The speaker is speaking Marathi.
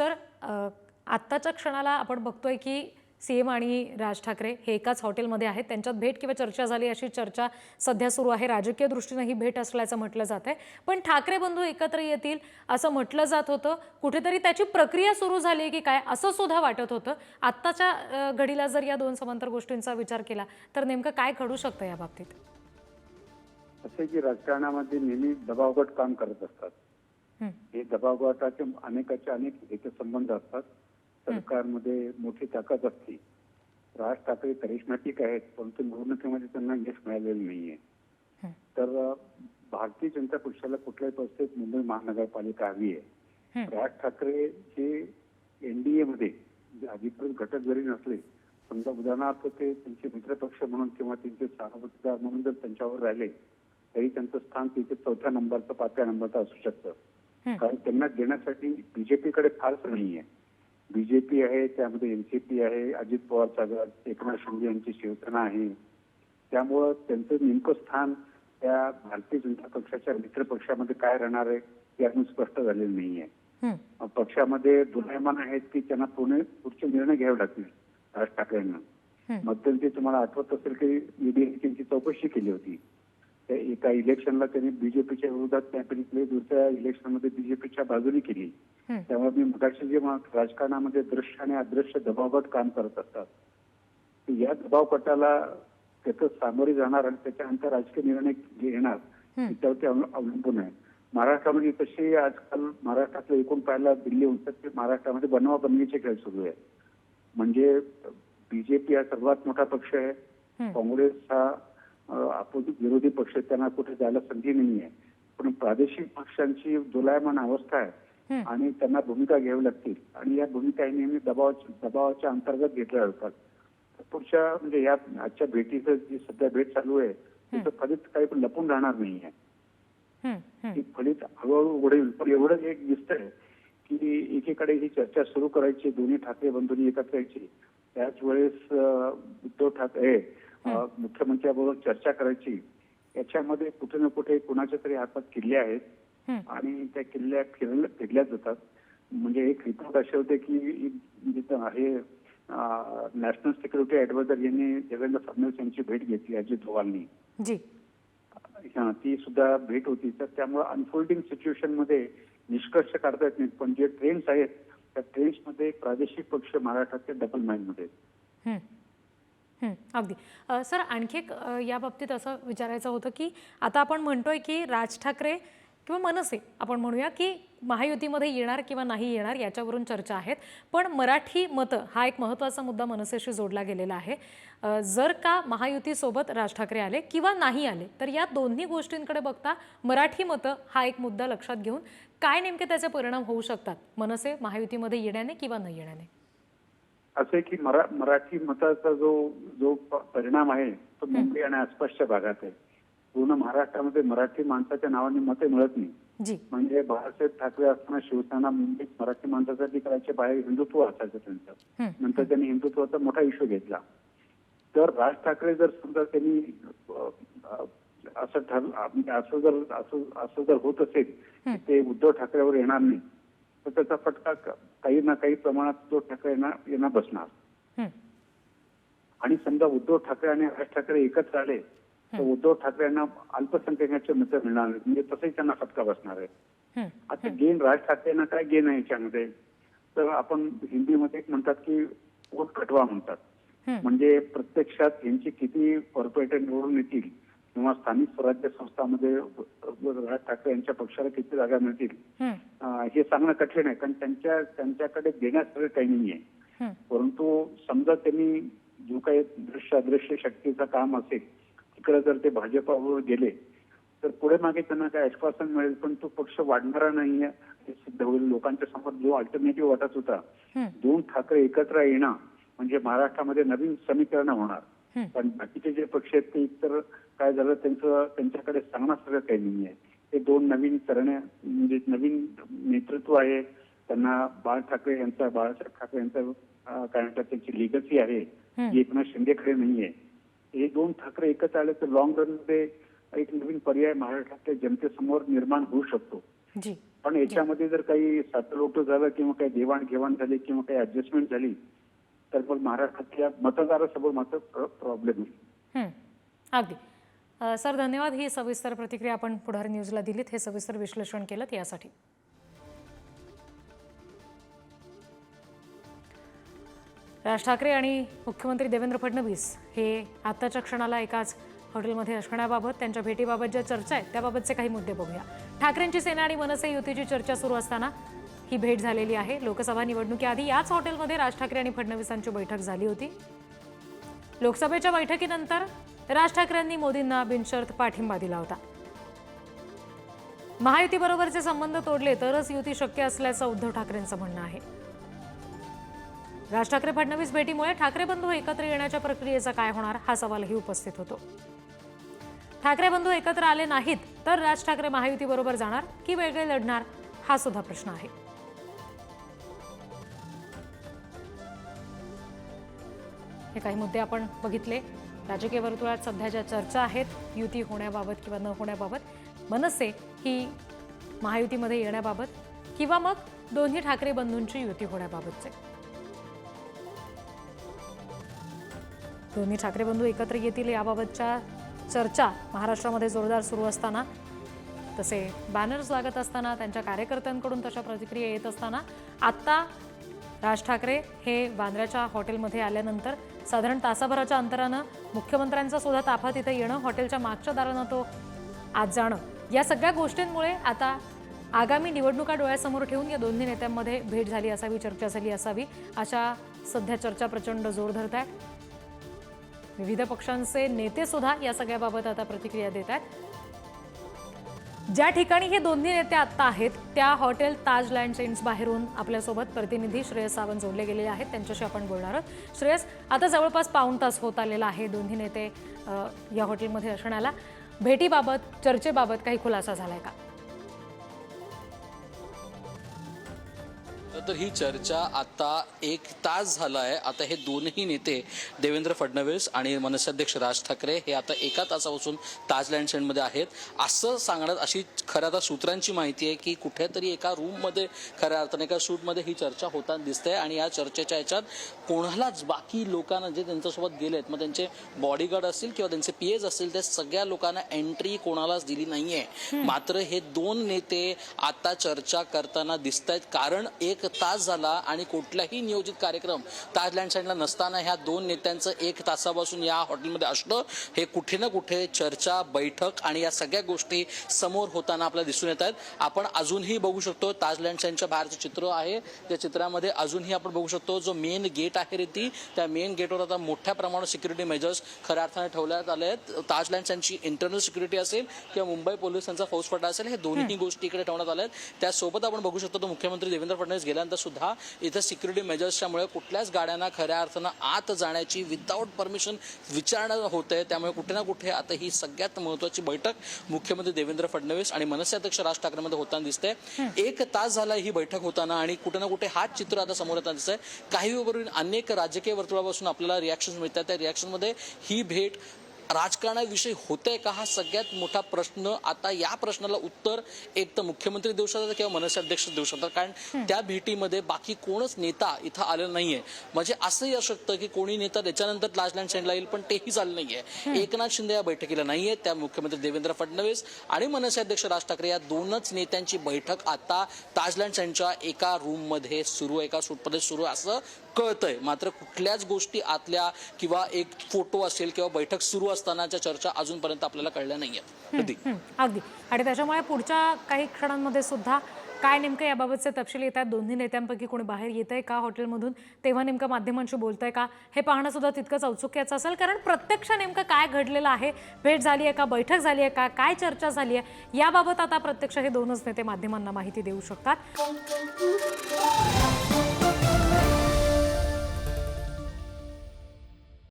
सर, आत्ताच्या क्षणाला आपण बघतोय की सीएम आणि राज ठाकरे हे एकाच हॉटेलमध्ये आहेत. त्यांच्यात भेट किंवा चर्चा झाली अशी चर्चा सध्या सुरू आहे. राजकीय दृष्टीने ही भेट असल्याचं म्हटलं जात आहे. पण ठाकरे बंधू एकत्र येतील असं म्हटलं जात होतं. कुठेतरी त्याची प्रक्रिया सुरू झाली की काय असं सुद्धा वाटत होतं. आत्ताच्या घडीला जर या दोन समांतर गोष्टींचा विचार केला तर नेमकं काय घडू शकतं या बाबतीत? असे की राजकारणामध्ये नेहमी दबावगट काम करत असतात. हे दबावगटाचे अनेक हितसंबंध असतात. सरकारमध्ये मोठी ताकद असते. राज ठाकरे करिश्मॅटिक आहेत, परंतु निवडणुकीमध्ये त्यांना यश मिळालेलं नाहीये. तर भारतीय जनता पक्षाला कुठल्याही परिस्थितीत मुंबई महानगरपालिका हवी आहे. राज ठाकरे हे एनडीए मध्ये अधिकृत घटक जरी नसले, समजा उदाहरणार्थ ते त्यांचे मित्रपक्ष म्हणून किंवा त्यांचे सहानुभूतीदार म्हणून जर त्यांच्यावर राहिले तरी त्यांचं स्थान तिथे 4थ्या नंबरचं 5व्या नंबरचं असू शकतं. कारण त्यांना देण्यासाठी बीजेपीकडे फारच नाहीये. बीजेपी आहे, त्यामध्ये एनसीपी आहे, अजित पवारचा गट, एकनाथ शिंदे यांची शिवसेना आहे. त्यामुळं त्यांचं नेमकं स्थान त्या भारतीय जनता पक्षाच्या मित्रपक्षामध्ये काय राहणार आहे हे अजून स्पष्ट झालेलं नाहीये. पक्षामध्ये दुर्दैवान आहेत की त्यांना पुढचे निर्णय घ्यावे लागतील राज ठाकरेंना. मध्यंतरी तुम्हाला आठवत असेल की ईडीने त्यांची चौकशी केली होती. एका इलेक्शनला त्यांनी बीजेपीच्या विरोधात कॅम्पेन केली, दुसऱ्या इलेक्शनमध्ये बीजेपीच्या बाजूने केली. त्यामुळे मी मगाशी जे राजकारणामध्ये दृश्य आणि अदृश्य दबावगट काम करत असतात, या दबावगटाला त्याचं सामोरे जाणार आणि त्याच्यानंतर राजकीय निर्णय घेणार त्यावरती अवलंबून आहे. महाराष्ट्रामध्ये तसे आजकाल महाराष्ट्रातलं एकूण पाहायला दिल्ली होतं, महाराष्ट्रामध्ये बनवाबनवीचे खेळ सुरू आहे. म्हणजे बीजेपी हा सर्वात मोठा पक्ष आहे, काँग्रेस हा अपोजिट विरोधी पक्ष, त्यांना कुठे जायला संधी नाहीये. पण प्रादेशिक पक्षांची दोलायमान अवस्था आहे आणि त्यांना भूमिका घ्यावी लागतील आणि या भूमिका नेहमी दबावाच्या अंतर्गत घेतल्या जातात. पुढच्या म्हणजे या आजच्या भेटीचं जी सध्या भेट चालू आहे त्याचं फलित काही पण लपून राहणार नाहीये. ती फलित हळूहळू उघडेल. पण एवढंच एक दिसतंय की एकीकडे ही चर्चा सुरू करायची, दोन्ही ठाकरे बंधूंनी एकत्र यायची, त्याच वेळेस उद्धव ठाकरे मुख्यमंत्र्यांबरोबर चर्चा करायची. याच्यामध्ये कुठे ना कुठे कुणाच्या तरी हातात किल्ले आहेत आणि त्या किल्ल्या फिरल्या जातात. म्हणजे एक रिपोर्ट असे होते की जिथं आहे नॅशनल सिक्युरिटी ऍडवायझर यांनी देवेंद्र फडणवीस यांची भेट घेतली अजित पवारांनी. ती सुद्धा भेट होती. तर त्यामुळे अनफोल्डिंग सिच्युएशन मध्ये निष्कर्ष काढता येत नाहीत. पण जे ट्रेंड्स आहेत त्या ट्रेंड्स मध्ये प्रादेशिक पक्ष महाराष्ट्राचे डबल माइंड मध्ये. अगदी. सर, आणखी एक या बाबतीत असं विचारायचं होतं की आता आपण म्हणतोय की राज ठाकरे किंवा मनसे आपण म्हणूया की महायुतीमध्ये येणार किंवा नाही येणार याच्यावरून चर्चा आहेत. पण मराठी मतं हा एक महत्त्वाचा मुद्दा मनसेशी जोडला गेलेला आहे. जर का महायुतीसोबत राज ठाकरे आले किंवा नाही आले तर या दोन्ही गोष्टींकडे बघता मराठी मतं हा एक मुद्दा लक्षात घेऊन काय नेमके त्याचे परिणाम होऊ शकतात मनसे महायुतीमध्ये येण्याने किंवा न येण्याने? असे की मराठी मताचा जो परिणाम आहे तो मुंबई आणि आसपासच्या भागात आहे. पूर्ण महाराष्ट्रामध्ये मराठी माणसाच्या नावाने मते मिळत नाही. म्हणजे बाळासाहेब ठाकरे असताना शिवसेना मुंबईत मराठी माणसासाठी करायचे, बाहेर हिंदुत्व असायचं त्यांचं. नंतर त्यांनी हिंदुत्वाचा मोठा इश्यू घेतला. तर राज ठाकरे जर समजा त्यांनी असं जर होत असेल की ते उद्धव ठाकरेवर येणार नाही तर त्याचा फटका काही ना काही प्रमाणात उद्धव ठाकरेंना यांना बसणार. आणि समजा उद्धव ठाकरे आणि राज ठाकरे एकत्र आले तर उद्धव ठाकरेंना अल्पसंख्याकांचे मतं मिळणार नाही. म्हणजे तसंही त्यांना फटका बसणार आहे. आता गेन राज ठाकरेंना काय गेन आहे याच्यामध्ये, तर आपण हिंदीमध्ये म्हणतात की वोट कटवा म्हणतात. म्हणजे प्रत्यक्षात यांची किती कॉर्पोरेटर निवडून येतील किंवा स्थानिक स्वराज्य संस्थांमध्ये राज ठाकरे यांच्या पक्षाला किती जागा मिळतील हे सांगणं कठीण आहे. कारण त्यांच्याकडे देण्यासारखं काही नाहीये. परंतु समजा त्यांनी जो काही दृश्य अदृश्य शक्तीचं काम असेल तिकडे जर ते भाजपावर गेले तर पुढे मागे त्यांना काय आश्वासन मिळेल, पण तो पक्ष वाढणारा नाहीये हे सिद्ध होईल. लोकांच्या समोर जो अल्टरनेटिव्ह वाटत होता, दोन ठाकरे एकत्र येणं म्हणजे महाराष्ट्रामध्ये नवीन समीकरण होणार. पण बाकीचे जे पक्ष आहेत ते इतर काय झालं त्यांच्याकडे सांगण्यासारखं काही नाहीये. ते दोन नवीन म्हणजे नवीन नेतृत्व आहे. त्यांना बाळासाहेब ठाकरे यांचा काय म्हणतात त्यांची लिगसी आहे, एकनाथ शिंदेकडे नाहीये. हे दोन ठाकरे एकत्र आले तर लॉंग रन मध्ये एक नवीन पर्याय महाराष्ट्रातल्या जनतेसमोर निर्माण होऊ शकतो. जी. पण याच्यामध्ये जर काही सातलोटं झालं किंवा काही देवाणघेवाण झाली किंवा काही ऍडजस्टमेंट झाली तर मग महाराष्ट्रातल्या मतदारासमोर मात्र प्रॉब्लेम येईल. अगदी. सर धन्यवाद. ही सविस्तर प्रतिक्रिया आपण पुढारी न्यूजला दिलीत, हे सविस्तर विश्लेषण केलं यासाठी. राज ठाकरे आणि मुख्यमंत्री देवेंद्र फडणवीस हे आत्ताच्या क्षणाला एकाच हॉटेलमध्ये असण्याबाबत, त्यांच्या भेटीबाबत ज्या चर्चा आहेत त्याबाबतचे काही मुद्दे बघूया. ठाकरेंची सेना आणि मनसे युतीची चर्चा सुरू असताना ही भेट झालेली आहे. लोकसभा निवडणुकीआधी याच हॉटेलमध्ये राज ठाकरे आणि फडणवीसांची बैठक झाली होती. लोकसभेच्या बैठकीनंतर राज ठाकरेंनी मोदींना बिनशर्त पाठिंबा दिला होता. महायुतीबरोबरचे संबंध तोडले तरच युती शक्य असल्याचं उद्धव ठाकरेंचं म्हणणं आहे. राज ठाकरे फडणवीस भेटीमुळे ठाकरे बंधू एकत्र येण्याच्या प्रक्रियेचा काय होणार हा सवालही उपस्थित होतो. ठाकरे बंधू एकत्र आले नाहीत तर राज ठाकरे महायुतीबरोबर जाणार की वेगळे लढणार हा सुद्धा प्रश्न आहे. हे काही मुद्दे आपण बघितले. राजकीय वर्तुळात सध्या ज्या चर्चा आहेत युती होण्याबाबत किंवा न होण्याबाबत, मनसे ही महायुतीमध्ये येण्याबाबत किंवा मग दोन्ही ठाकरे बंधूंची युती होण्याबाबतचे. दोन्ही ठाकरे बंधू एकत्र येतील याबाबतच्या चर्चा महाराष्ट्रामध्ये जोरदार सुरू असताना, तसे बॅनर्स लागत असताना, त्यांच्या कार्यकर्त्यांकडून तशा प्रतिक्रिया येत असताना आत्ता राज ठाकरे हे बांद्र्याच्या हॉटेलमध्ये आल्यानंतर साधारण तासाभराच्या अंतरानं मुख्यमंत्र्यांचा सुद्धा ताफा तिथे येणं, हॉटेलच्या मागच्या दारानं तो आत जाणं, या सगळ्या गोष्टींमुळे आता आगामी निवडणुका डोळ्यासमोर ठेवून या दोन्ही नेत्यांमध्ये भेट झाली असावी, चर्चा झाली असावी, अशा सध्या चर्चा प्रचंड जोर धरत आहेत. विविध पक्षांचे नेते सुद्धा या सगळ्याबाबत आता प्रतिक्रिया देत आहेत. ज्या ठिकाणी हे दोन्ही नेते आत्ता आहेत त्या हॉटेल ताज लँड सेंट्स बाहेरून आपल्यासोबत प्रतिनिधी श्रेयस सावंत जोडले गेलेले आहेत. त्यांच्याशी आपण बोलणार आहोत. श्रेयस, आता जवळपास पाऊण तास होत आलेला आहे दोन्ही नेते या हॉटेलमध्ये असण्याला. भेटीबाबत, चर्चेबाबत काही खुलासा झालाय का? तर ही चर्चा आता 1 तास झाला आहे. आता हे दोन्ही नेते देवेंद्र फडणवीस आणि मनसेअध्यक्ष राज ठाकरे हे आता 1 तासापासून ताज लँड सेंटमध्ये आहेत असं सांगण्यात, अशी खऱ्या अर्थात सूत्रांची माहिती आहे की कुठेतरी एका रूममध्ये खऱ्या अर्थाने एका सूटमध्ये ही चर्चा होताना दिसते. आणि या चर्चेच्या ह्याच्यात कोणालाच बाकी लोकांना जे त्यांच्यासोबत गेलेत, मग त्यांचे बॉडीगार्ड असतील किंवा त्यांचे पीएज असतील, त्या सगळ्या लोकांना एंट्री कोणालाच दिली नाहीये. मात्र हे दोन नेते आता चर्चा करताना दिसत आहेत, कारण 1 तास झाला आणि कुठलाही नियोजित कार्यक्रम ताज लँड सेंटला नसताना ह्या दोन नेत्यांचं 1 तासापासून या हॉटेलमध्ये असणं हे कुठे ना कुठे चर्चा, बैठक आणि या सगळ्या गोष्टी समोर होताना आपल्याला दिसून येत आहेत. आपण अजूनही बघू शकतो ताज लँड सेंटच्या बाहेरचं चित्र आहे. त्या चित्रामध्ये अजूनही आपण बघू शकतो जो मेन गेट आहे रे त्या मेन गेटवर आता मोठ्या प्रमाणात सिक्युरिटी मेजर्स खऱ्या अर्थाने ठेवण्यात आले आहेत. ताज लँड सेंटची इंटरनल सिक्युरिटी असेल किंवा मुंबई पोलिसांचा फौजफाटा असेल, हे दोन्ही गोष्टी इकडे ठेवण्यात आल्या आहेत. त्यासोबत आपण बघू शकतो मुख्यमंत्री देवेंद्र फडणवीस गेल्यानंतर सुद्धा इथे सिक्युरिटी मेजर्सच्यामुळे कुठल्याच गाड्यांना खऱ्या अर्थानं आत जाण्याची विदाऊट परमिशन विचारणा होते. त्यामुळे कुठे ना कुठे आता ही सगळ्यात महत्त्वाची बैठक मुख्यमंत्री देवेंद्र फडणवीस आणि मनसे अध्यक्ष राज ठाकरेंमध्ये होताना दिसते. 1 तास झाला ही बैठक होताना आणि कुठे ना कुठे हाच चित्र आता समोर येताना दिसतंय. काही वेळेवरून अनेक राजकीय वर्तुळापासून आपल्याला रिॲक्शन मिळतात. त्या रिॲक्शनमध्ये ही भेट राजकारणाविषयी होते का हा सगळ्यात मोठा प्रश्न. आता या प्रश्नाला उत्तर एक तर मुख्यमंत्री देऊ शकतात किंवा मनसे अध्यक्ष देऊ शकतात, कारण त्या भेटीमध्ये बाकी कोणच नेता इथं आलेला नाहीये. म्हणजे असंही असू शकतं की कोणी नेता त्याच्यानंतर ताज लँड सेंटला येईल, पण तेही झालं नाहीये. एकनाथ शिंदे या बैठकीला नाहीये. त्या मुख्यमंत्री देवेंद्र फडणवीस आणि मनसे अध्यक्ष राज ठाकरे या दोनच नेत्यांची बैठक आता ताज लँड सेंटच्या एका रूममध्ये सुरू, एका सूटमध्ये सुरू असं कळतंय. मात्र कुठल्याच गोष्टी आतल्या किंवा एक फोटो असेल किंवा बैठक सुरू असतानाच्या चर्चा अजूनपर्यंत आपल्याला कळल्या नाहीयेत. अगदी. आणि त्याच्यामुळे पुढच्या काही क्षणांमध्ये सुद्धा काय नेमकं याबाबतचे तपशील येतात, दोन्ही नेत्यांपैकी कोणी बाहेर येतंय का हॉटेलमधून, तेव्हा नेमकं माध्यमांशी बोलतंय का, हे पाहणं सुद्धा तितकंच औत्सुक्याचं असेल. कारण प्रत्यक्ष नेमकं काय घडलेलं आहे, भेट झाली आहे का, बैठक झाली आहे का, काय चर्चा झाली आहे, याबाबत आता प्रत्यक्ष हे दोनच नेते माध्यमांना माहिती देऊ शकतात.